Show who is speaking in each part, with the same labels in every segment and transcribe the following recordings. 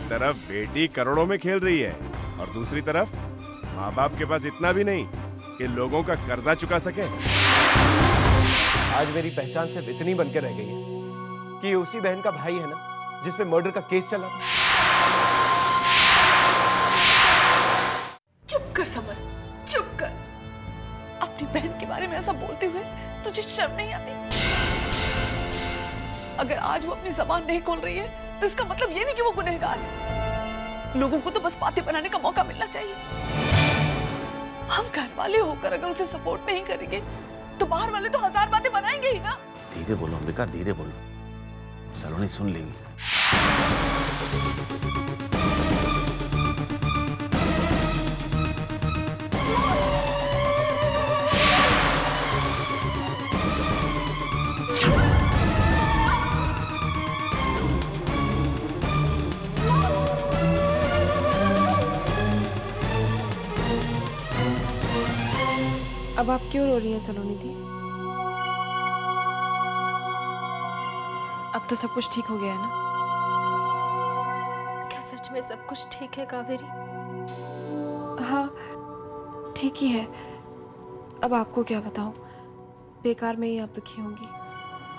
Speaker 1: तरफ बेटी करोड़ों में खेल रही है और दूसरी तरफ माँ बाप के पास इतना भी नहीं कि लोगों का कर्जा चुका सके।
Speaker 2: आज मेरी पहचान सिर्फ इतनी बनकर रह गई है कि ये उसी बहन का भाई है ना जिस पे मर्डर का केस चला था।
Speaker 3: चुप कर समर, चुप कर। अपनी बहन के बारे में ऐसा बोलते हुए तुझे शर्म नहीं आती? अगर आज वो अपनी जबान नहीं खोल रही है तो इसका मतलब ये नहीं कि वो गुनहगार है। लोगों को तो बस बातें बनाने का मौका मिलना चाहिए। हम घर वाले होकर अगर उसे सपोर्ट नहीं करेंगे तो बाहर वाले तो हजार बातें बनाएंगे ही ना।
Speaker 4: धीरे बोलो अंबिका, धीरे बोलो, सलोनी सुन लेगी।
Speaker 5: अब आप क्यों रो रही हैं सलोनी दी? अब तो सब कुछ ठीक हो गया है ना?
Speaker 6: क्या सच में सब कुछ ठीक है कावेरी?
Speaker 5: हाँ, ठीक ही है। अब आपको क्या बताऊं, बेकार में ही आप दुखी होंगी।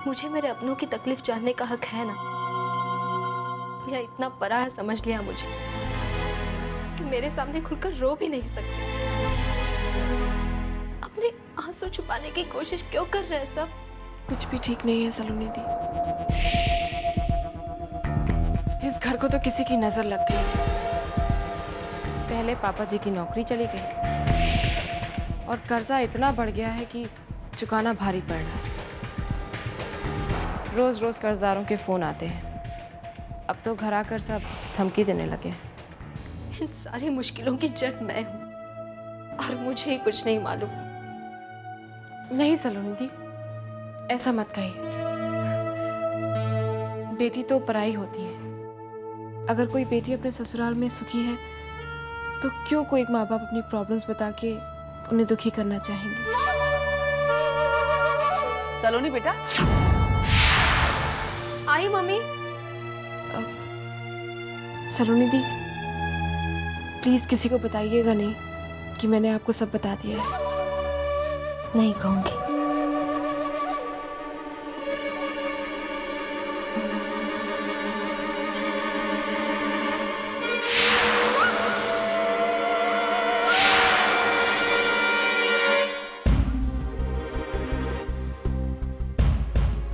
Speaker 6: मुझे मेरे अपनों की तकलीफ जानने का हक है ना? या इतना पराया समझ लिया मुझे कि मेरे सामने खुलकर रो भी नहीं सकती? अपने आंसू छुपाने की कोशिश क्यों कर रहे हैं सब?
Speaker 5: कुछ भी ठीक नहीं है सलोनी दी। इस घर को तो किसी की नजर लग गई। पहले पापा जी की नौकरी चली गई और कर्जा इतना बढ़ गया है कि चुकाना भारी पड़ रहा है। रोज रोज कर्जदारों के फोन आते हैं। अब तो घर आकर सब धमकी देने लगे।
Speaker 6: इन सारी मुश्किलों की जड़ मैं हूँ और मुझे ही कुछ नहीं मालूम।
Speaker 5: नहीं सलोनी दी, ऐसा मत कहिए। बेटी तो पराई होती है। अगर कोई बेटी अपने ससुराल में सुखी है तो क्यों कोई माँ बाप अपनी प्रॉब्लम्स बता के उन्हें दुखी करना चाहेंगे?
Speaker 3: सलोनी बेटा।
Speaker 6: आई मम्मी।
Speaker 5: सलोनी दी, प्लीज किसी को बताइएगा नहीं कि मैंने आपको सब बता दिया है।
Speaker 6: नहीं कहूंगी।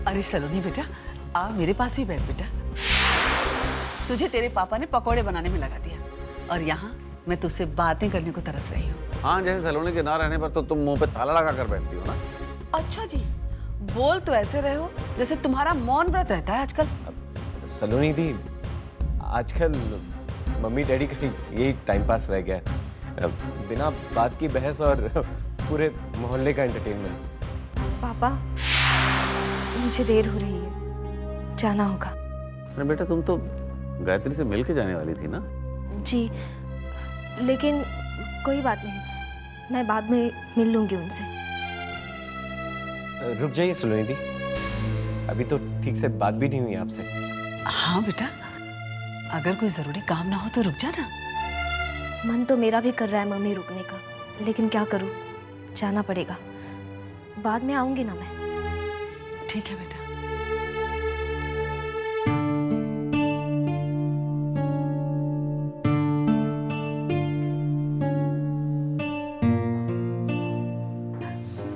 Speaker 3: अरे सलोनी बेटा, आ मेरे पास भी बैठ बेटा। तुझे तेरे पापा ने पकोड़े बनाने में लगा दिया और यहाँ मैं तुझसे बातें करने को तरस रही हूँ।
Speaker 4: हाँ, जैसे सलोनी के ना रहने पर तो तुम मुंह पे ताला लगा कर बैठती हो ना।
Speaker 3: अच्छा जी, बोल तो ऐसे रहे हो जैसे तुम्हारा मौन व्रत रहता है आजकल।
Speaker 2: सलोनी दी, आजकल मम्मी डैडी का यही टाइम पास रह गया है। बिना बात की बहस और पूरे मोहल्ले का एंटरटेनमेंट।
Speaker 6: पापा, मुझे देर हो रही है, जाना होगा।
Speaker 4: अरे बेटा, तुम तो गायत्री से मिल के जाने वाली थी ना।
Speaker 6: जी, लेकिन कोई बात नहीं, मैं बाद में मिल लूंगी उनसे।
Speaker 2: रुक जाइए सलोनी दी, अभी तो ठीक से बात भी नहीं हुई आपसे।
Speaker 3: हाँ बेटा, अगर कोई जरूरी काम ना हो तो रुक जाना।
Speaker 6: मन तो मेरा भी कर रहा है मम्मी रुकने का, लेकिन क्या करूं, जाना पड़ेगा। बाद में आऊंगी ना मैं।
Speaker 3: ठीक है बेटा।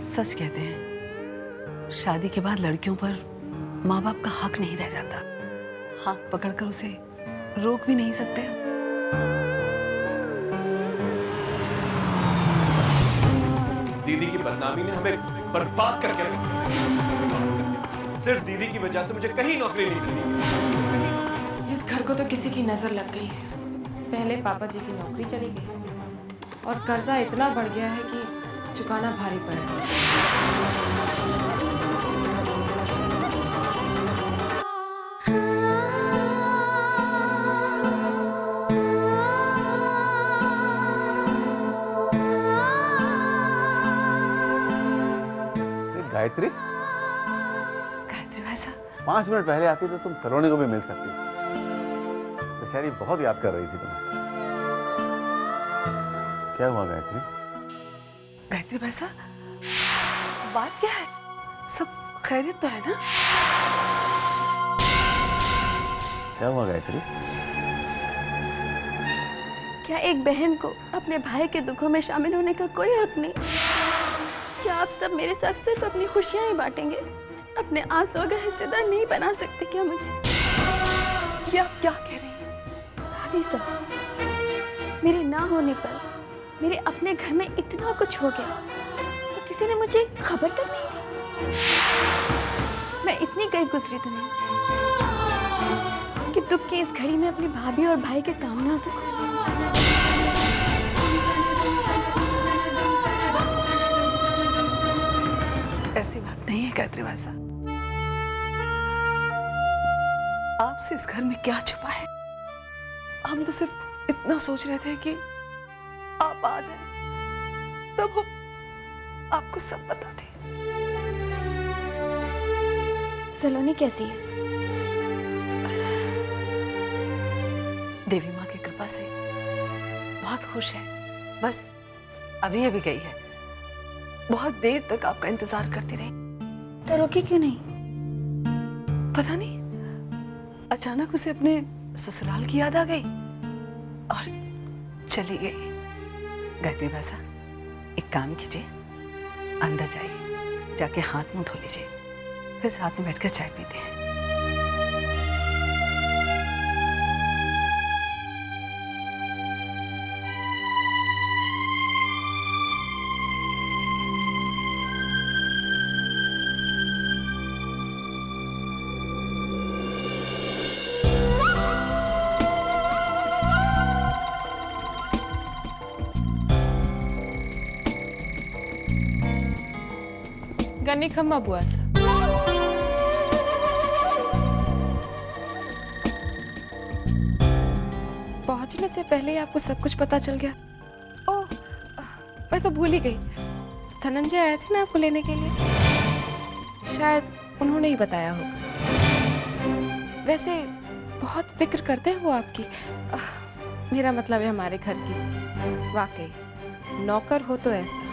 Speaker 3: सच कहते हैं, शादी के बाद लड़कियों पर माँ बाप का हक नहीं रह जाता। हाथ पकड़कर उसे रोक भी नहीं सकते।
Speaker 2: दीदी की बदनामी ने हमें बर्बाद करके रखा। सिर्फ दीदी की वजह से मुझे कहीं नौकरी नहीं मिली।
Speaker 5: इस घर को तो किसी की नजर लग गई है। पहले पापा जी की नौकरी चली गई और कर्जा इतना बढ़ गया है कि चुकाना भारी पड़ रहा है।
Speaker 4: गायत्री,
Speaker 3: गायत्री भाई साहब,
Speaker 4: 5 मिनट पहले आती तो तुम सलोनी को भी मिल सकती।
Speaker 2: बेचारी बहुत याद कर रही थी तुम्हें। क्या हुआ गायत्री?
Speaker 3: गायत्री भैसा, बात क्या है? सब खैरियत तो है ना?
Speaker 2: क्या हुआ गायत्री?
Speaker 7: क्या एक बहन को अपने भाई के दुखों में शामिल होने का कोई हक नहीं? क्या आप सब मेरे साथ सिर्फ अपनी खुशियां ही बांटेंगे? अपने आंसुओं का हिस्सेदार नहीं बना सकते क्या मुझे?
Speaker 3: ये आप क्या कह रही हैं?
Speaker 7: भाभी साहब, मेरे ना होने पर मेरे अपने घर में इतना कुछ हो गया, तो किसी ने मुझे खबर तक नहीं दी। मैं इतनी गई गुजरी तो नहीं कि दुख की इस घड़ी में अपनी भाभी और भाई के काम ना आ सकूं।
Speaker 3: ऐसी बात नहीं है गायत्री भैसा। आपसे इस घर में क्या छुपा है? हम तो सिर्फ इतना सोच रहे थे कि आप आ जाएं, तब हम आपको सब बता दें।
Speaker 7: सलोनी कैसी है?
Speaker 3: देवी माँ की कृपा से बहुत खुश है। बस अभी अभी गई है। बहुत देर तक आपका इंतजार करती रही।
Speaker 7: तो रोकी क्यों नहीं?
Speaker 3: पता नहीं, अचानक उसे अपने ससुराल की याद आ गई और चली गई। गायत्री भैसा, एक काम कीजिए, अंदर जाइए, जाके हाथ मुंह धो लीजिए, फिर साथ में बैठकर चाय पीते हैं।
Speaker 5: गन्नी खम्मा बुआ सा। पहुंचने से पहले ही आपको सब कुछ पता चल गया? ओह, मैं तो भूल ही गई। धनंजय आए थे ना आपको लेने के लिए, शायद उन्होंने ही बताया होगा। वैसे बहुत फिक्र करते हैं वो आपकी। मेरा मतलब है हमारे घर की। वाकई नौकर हो तो ऐसा।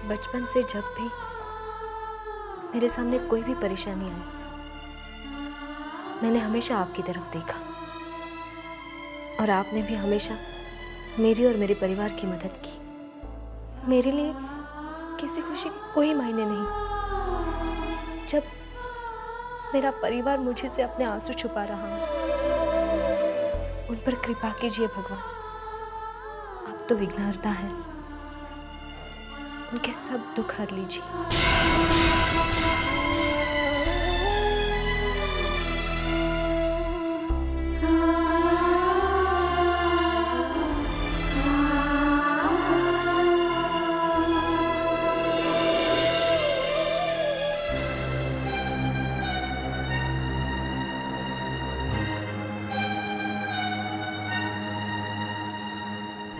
Speaker 6: बचपन से जब भी मेरे सामने कोई भी परेशानी आई, मैंने हमेशा आपकी तरफ देखा और आपने भी हमेशा मेरी और मेरे परिवार की मदद की। मेरे लिए किसी खुशी के कोई मायने नहीं। जब मेरा परिवार मुझे से अपने आंसू छुपा रहा है, उन पर कृपा कीजिए भगवान। आप तो विघ्नहर्ता हैं, उनके सब दुख हर लीजिए।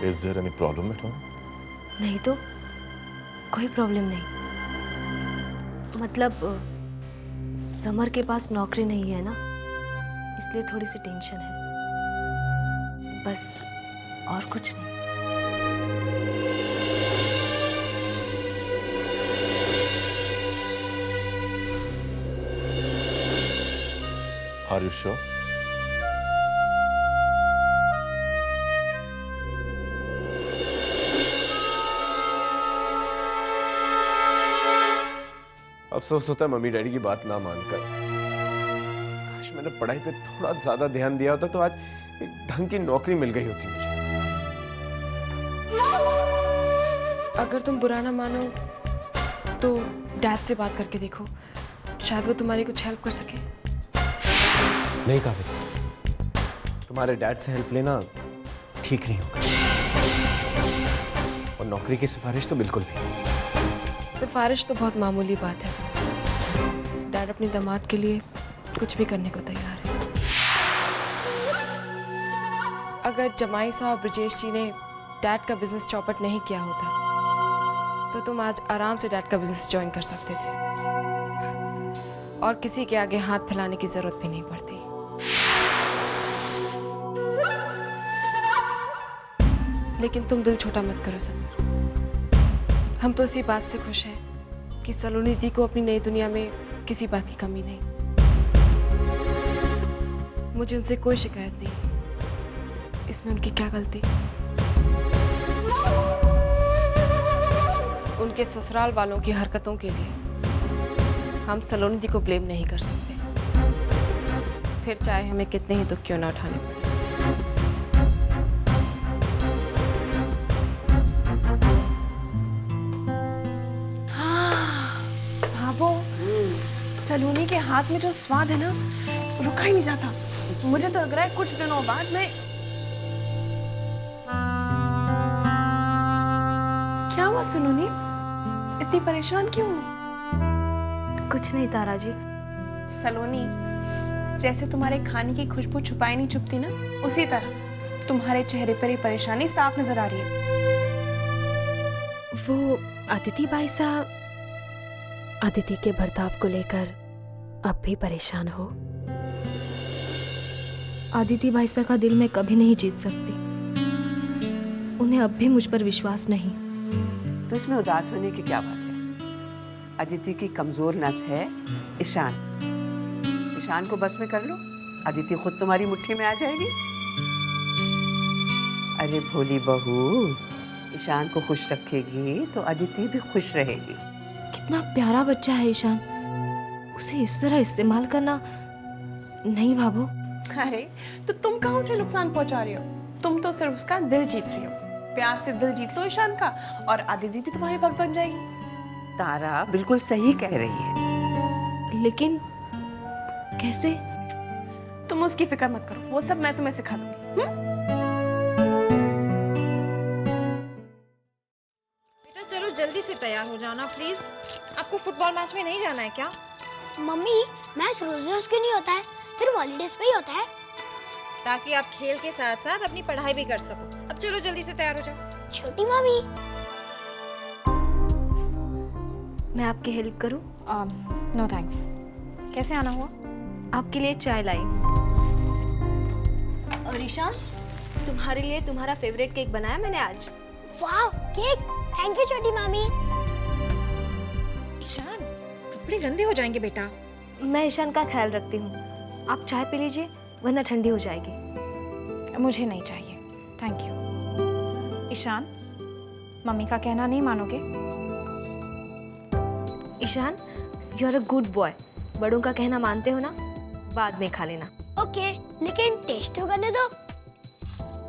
Speaker 8: Is there any problem at all?
Speaker 6: नहीं तो कोई प्रॉब्लम नहीं। मतलब समर के पास नौकरी नहीं है ना, इसलिए थोड़ी सी टेंशन है, बस और कुछ नहीं।
Speaker 8: Are you sure?
Speaker 2: अफसोस होता है मम्मी डैडी की बात ना मानकर। काश मैंने पढ़ाई पे थोड़ा ज्यादा ध्यान दिया होता तो आज एक ढंग की नौकरी मिल गई होती मुझे।
Speaker 5: अगर तुम बुरा ना मानो तो डैड से बात करके देखो, शायद वो तुम्हारी कुछ हेल्प कर सके।
Speaker 2: नहीं काबिल, तुम्हारे डैड से हेल्प लेना ठीक नहीं होगा। और नौकरी की सिफारिश तो बिल्कुल भी।
Speaker 5: सिफारिश तो बहुत मामूली बात है सर। डैड अपनी दामाद के लिए कुछ भी करने को तैयार है। अगर जमाई साहब ब्रजेश जी ने डैड का बिजनेस चौपट नहीं किया होता तो तुम आज आराम से डैड का बिजनेस ज्वाइन कर सकते थे और किसी के आगे हाथ फैलाने की जरूरत भी नहीं पड़ती। लेकिन तुम दिल छोटा मत करो समीर। हम तो इसी बात से खुश हैं कि सलोनी दी को अपनी नई दुनिया में किसी बात की कमी नहीं। मुझे उनसे कोई शिकायत नहीं। इसमें उनकी क्या गलती? उनके ससुराल वालों की हरकतों के लिए हम सलोनी दी को ब्लेम नहीं कर सकते, फिर चाहे हमें कितने ही दुख क्यों ना उठाने पड़े।
Speaker 3: भाभो, सलोनी के हाथ में जो स्वाद है ना, रुका ही नहीं जाता। मुझे तो लग रहा है कुछ दिनों बाद मैं। क्या हुआ सलोनी? इतनी परेशान क्यों?
Speaker 6: कुछ नहीं तारा जी।
Speaker 3: सलोनी, जैसे तुम्हारे खाने की खुशबू छुपाई नहीं छुपती ना, उसी तरह तुम्हारे चेहरे पर ये परेशानी साफ नजर आ रही है।
Speaker 6: वो अदिति भाई साहब अदिति के बर्ताव को लेकर अब भी परेशान हो? अदिति भाई साहब का दिल मैं कभी नहीं जीत सकती। उन्हें अब भी मुझ पर विश्वास नहीं।
Speaker 9: तो इसमें उदास होने की क्या बात है? अदिति की कमजोर नस है ईशान। ईशान को बस में कर लो, अदिति खुद तुम्हारी मुट्ठी में आ जाएगी। अरे भोली बहू, ईशान को खुश रखेगी तो अदिति भी खुश रहेगी।
Speaker 6: कितना प्यारा बच्चा है ईशान, उसे इस तरह इस्तेमाल करना नहीं भाभो।
Speaker 3: अरे तो तुम कहाँ उसे नुकसान पहुंचा रही हो? तुम तो सिर्फ उसका दिल जीत रही हो। प्यार से दिल जीत लो ईशान का और अदिति भी तुम्हारी पग बन जाएगी।
Speaker 9: तारा बिल्कुल सही कह रही है।
Speaker 6: लेकिन कैसे?
Speaker 3: तुम उसकी फिक्र मत करो, वो सब मैं तुम्हें सिखा दूंगी।
Speaker 10: बेटा चलो जल्दी से तैयार हो जाना प्लीज। आपको फुटबॉल मैच में नहीं जाना है क्या?
Speaker 11: मम्मी, मैच रोज रोज क्यों नहीं होता है, सिर्फ हॉलीडेज पे ही होता है।
Speaker 10: ताकि आप खेल के साथ साथ अपनी पढ़ाई भी कर सको। अब चलो जल्दी से तैयार हो जाओ।
Speaker 11: छोटी मम्मी,
Speaker 6: मैं आपकी हेल्प करूं?
Speaker 10: No thanks. कैसे आना हुआ?
Speaker 6: आपके लिए चाय लाई। और ईशान, तुम्हारे लिए तुम्हारा फेवरेट केक बनाया मैंने आज।
Speaker 11: वाह केक, थैंक यू छोटी मम्मी।
Speaker 10: ईशान, कपड़े गंदे हो जाएंगे बेटा।
Speaker 6: मैं ईशान का ख्याल रखती हूँ, आप चाय पी लीजिए वरना ठंडी हो जाएगी।
Speaker 10: मुझे नहीं चाहिए, थैंक यू। ईशान, मम्मी का कहना नहीं मानोगे?
Speaker 6: Ishaan, you are a good boy. बड़ों का कहना मानते हो ना, बाद में खा लेना।
Speaker 11: ओके, लेकिन टेस्ट तो करने दो।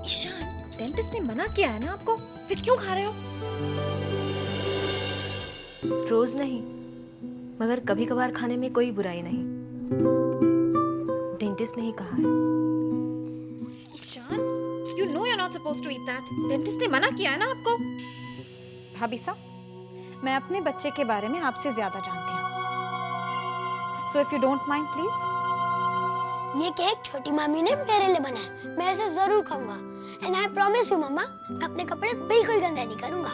Speaker 10: ईशान, डेंटिस्ट ने मना किया है ना आपको, फिर क्यों खा रहे हो?
Speaker 6: रोज नहीं, मगर कभी कभार खाने में कोई बुराई नहीं। डेंटिस्ट ने ही कहा है।
Speaker 10: Ishaan, you know you're not supposed to eat that. Dentist ने मना किया है ना आपको। भाभी साहब, मैं अपने बच्चे के बारे में आपसे ज्यादा जानती हूँ। So if you don't mind, please.
Speaker 11: ये केक छोटी मामी ने मेरे लिए बनाया, मैं इसे जरूर खाऊंगा। एंड आई प्रॉमिस यू मम्मा, मैं अपने कपड़े बिल्कुल गंदे नहीं करूंगा।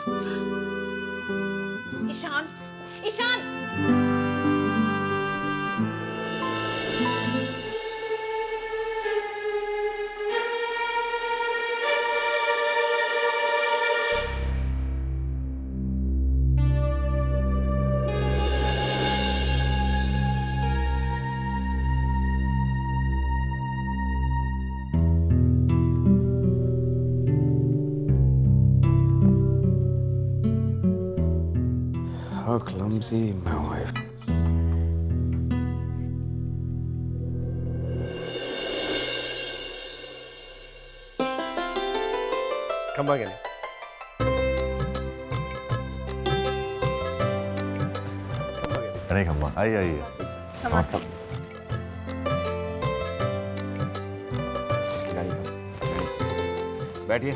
Speaker 10: Ishan, Ishan!
Speaker 2: How clumsy my wife. Come again.
Speaker 4: अरे खम्मा, आइए आइए।
Speaker 3: नमस्ते।
Speaker 2: बैठिए,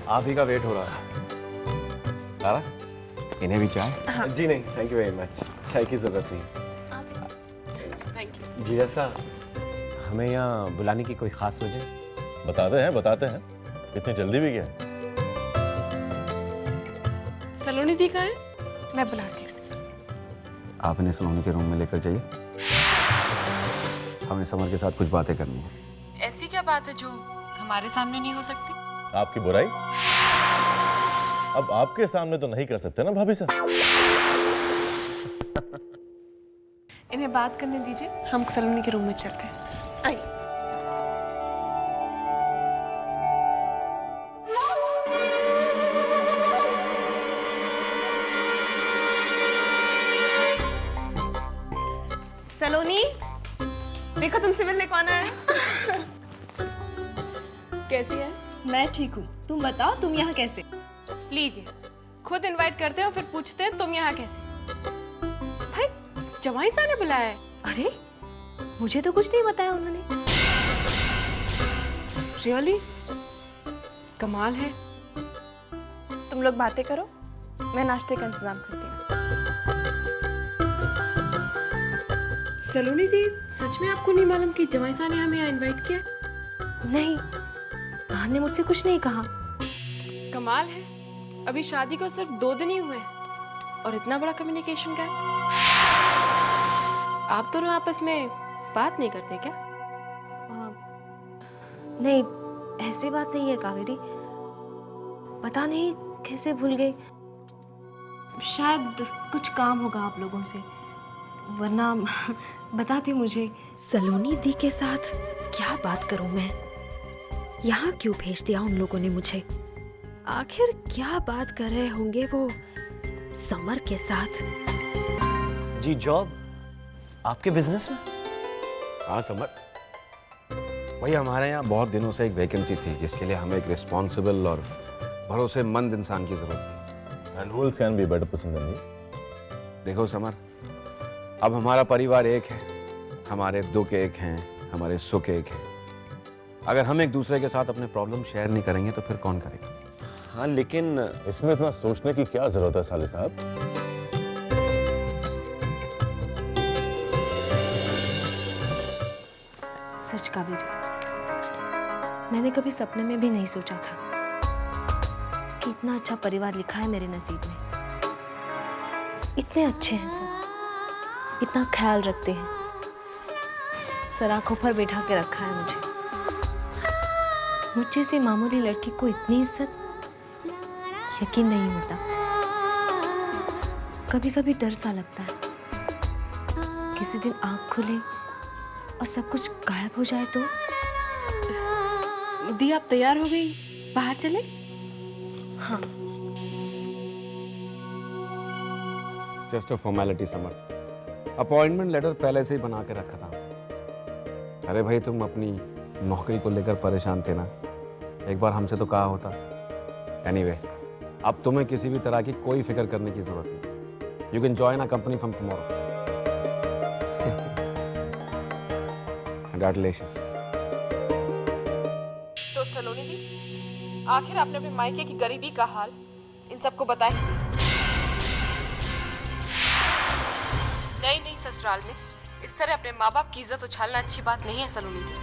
Speaker 2: आप ही का वेट हो रहा है। तारा, इन्हें भी चाय? हाँ। जी नहीं, थैंक यू वेरी मच, चाय की जरूरत नहीं।
Speaker 5: Thank you.
Speaker 2: जी जैसा हमें यहाँ बुलाने की कोई खास वजह?
Speaker 8: बताते हैं, इतनी जल्दी भी क्या है?
Speaker 5: सलोनी दी कहाँ है?
Speaker 3: मैं बुलाती हूँ।
Speaker 2: आप इन्हें सलोनी के रूम में लेकर जाइए, हमें समर के साथ कुछ बातें करनी है।
Speaker 5: ऐसी क्या बात है जो हमारे सामने नहीं हो सकती?
Speaker 8: आपकी बुराई अब आपके सामने तो नहीं कर सकते ना भाभी साहब।
Speaker 3: इन्हें बात करने दीजिए, हम सलोनी के रूम में चलते हैं। आइए। सलोनी, देखो तुमसे मिलने कौन आया है। कैसी है?
Speaker 7: मैं ठीक हूँ, तुम बताओ तुम यहाँ कैसे?
Speaker 5: लीजिए, खुद इनवाइट करते हैं और फिर पूछते हैं तुम यहाँ कैसे? भाई, जमाई साहब ने बुलाया है।
Speaker 6: अरे मुझे तो कुछ नहीं बताया उन्होंने।
Speaker 5: रियली? कमाल है।
Speaker 3: तुम लोग बातें करो, मैं नाश्ते का इंतजाम करती हूँ।
Speaker 5: सलोनी दी, सच में आपको नहीं मालूम कि जमाई साहब ने हमें यहाँ इनवाइट किया?
Speaker 6: नहीं, बहन ने मुझसे कुछ नहीं कहा।
Speaker 5: कमाल है, अभी शादी को सिर्फ 2 दिन ही हुए हैं और इतना बड़ा कम्युनिकेशन गैप। आप दोनों आपस में बात नहीं करते क्या?
Speaker 6: नहीं, ऐसी बात नहीं है कावेरी, पता नहीं कैसे भूल गए। शायद कुछ काम होगा आप लोगों से, वरना बताती मुझे।
Speaker 12: सलोनी दी के साथ क्या बात करूं मैं? यहाँ क्यों भेज दिया उन लोगों ने मुझे? आखिर क्या बात कर रहे होंगे वो समर के साथ?
Speaker 2: जी जॉब आपके बिजनेस में? हाँ समर, वही हमारे यहाँ बहुत दिनों से एक वैकेंसी थी जिसके लिए हमें एक रिस्पॉन्सिबल और भरोसेमंद इंसान की जरूरत थी।
Speaker 8: And who else can be a better person than you?
Speaker 2: देखो समर, अब हमारा परिवार एक है, हमारे दुख एक हैं, हमारे सुख एक हैं। अगर हम एक दूसरे के साथ अपने प्रॉब्लम शेयर नहीं करेंगे तो फिर कौन करेगा? हाँ लेकिन
Speaker 8: इसमें इतना सोचने की क्या जरूरत है साले साहब?
Speaker 6: सच कावेरी, मैंने कभी सपने में भी नहीं सोचा था कि इतना अच्छा परिवार लिखा है मेरे नसीब में। इतने अच्छे हैं सब, इतना ख्याल रखते हैं, सर आंखों पर बैठा के रखा है मुझे। मुझे से मामूली लड़की को इतनी इज्जत, यकीन नहीं होता। कभी कभी डर सा लगता है किसी दिन आंख खुले और सब कुछ गायब हो जाए तो।
Speaker 5: दी आप तैयार हो गई, बाहर चले?
Speaker 6: हाँ।
Speaker 2: Just a formality Samar, appointment letter पहले से ही बना के रखा था। अरे भाई तुम अपनी नौकरी को लेकर परेशान थे ना, एक बार हमसे तो कहा होता। एनीवे, अब तुम्हें किसी भी तरह की कोई फिक्र करने की जरूरत नहीं। You can join a company from tomorrow. Congratulations.
Speaker 5: तो सलोनी दी, आखिर आपने अपने मायके की गरीबी का हाल इन सबको बताया ही नहीं। नई ससुराल में इस तरह अपने माँ बाप की इज्जत उछालना अच्छी बात नहीं है सलोनी दी।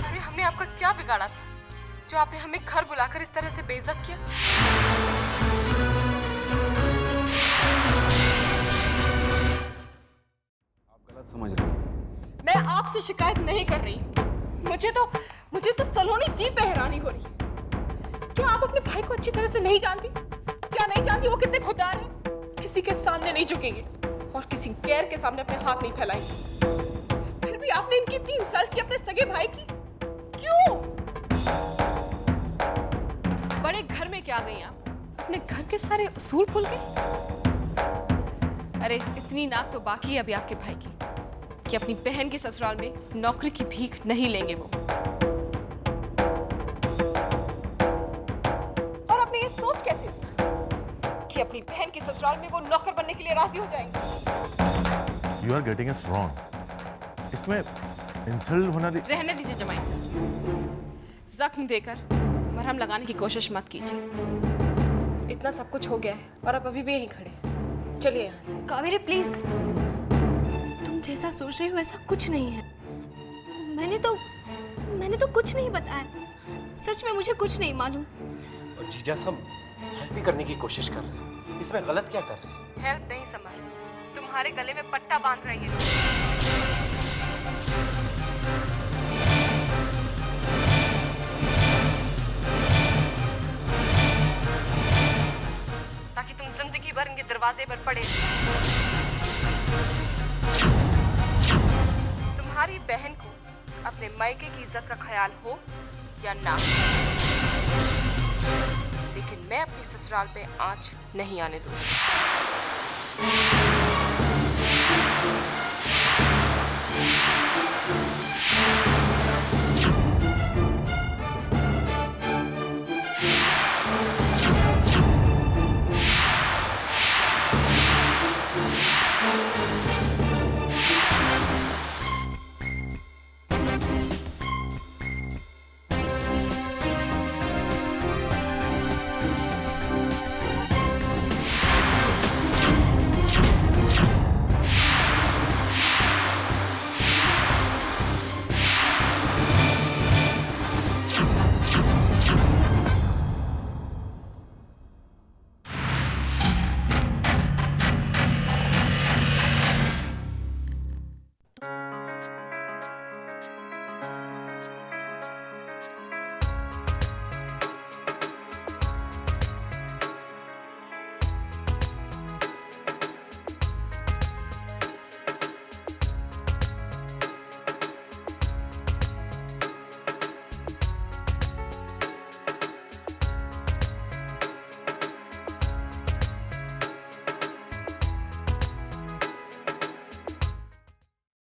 Speaker 5: अरे हमने आपका क्या बिगाड़ा था जो आपने हमें घर बुलाकर इस तरह से बेइज्जत किया?
Speaker 2: आप गलत समझ रहे हो।
Speaker 5: मैं आपसे शिकायत नहीं कर रही, मुझे तो सलोनी दी पे हैरानी हो रही है। क्या आप अपने भाई को अच्छी तरह से नहीं जानती? क्या नहीं जानती वो कितने खुददार हैं? किसी के सामने नहीं झुकेंगे और किसी गैर के सामने अपने हाथ नहीं फैलाएंगे। फिर भी आपने इनकी इतनी इंसल्ट की अपने सगे भाई की, क्यों? बड़े घर में क्या गई आप? अपने घर के सारे उसूल भूल गए? अरे इतनी नाक तो बाकी है अभी आपके भाई की कि अपनी बहन के ससुराल में नौकरी की भीख नहीं लेंगे वो। और आपने ये सोच कैसे कि अपनी बहन के ससुराल में वो नौकर बनने के लिए राजी हो जाएंगे?
Speaker 8: You are getting us wrong. इसमें इंसल्ट होना
Speaker 5: रहने दीजिए जमाई साहब। जख्म देकर मरहम लगाने की कोशिश मत कीजिए। इतना सब कुछ हो गया है और आप अभी भी यहीं खड़े हैं। चलिए यहाँ से।
Speaker 6: कावेरी प्लीज, तुम जैसा सोच रही हो ऐसा कुछ नहीं है। मैंने तो कुछ नहीं बताया। सच में मुझे कुछ नहीं मालूम।
Speaker 13: और जीजा सब हेल्प भी करने की कोशिश कर रहे हैं, इसमें गलत क्या कर रहे हैं?
Speaker 5: हेल्प नहीं समर, तुम्हारे गले में पट्टा बांध रही है। ताकि तुम जिंदगी भर इनके दरवाजे पर पड़े। तुम्हारी बहन को अपने मायके की इज्जत का ख्याल हो या ना, लेकिन मैं अपनी ससुराल पे आंच नहीं आने दूंगी।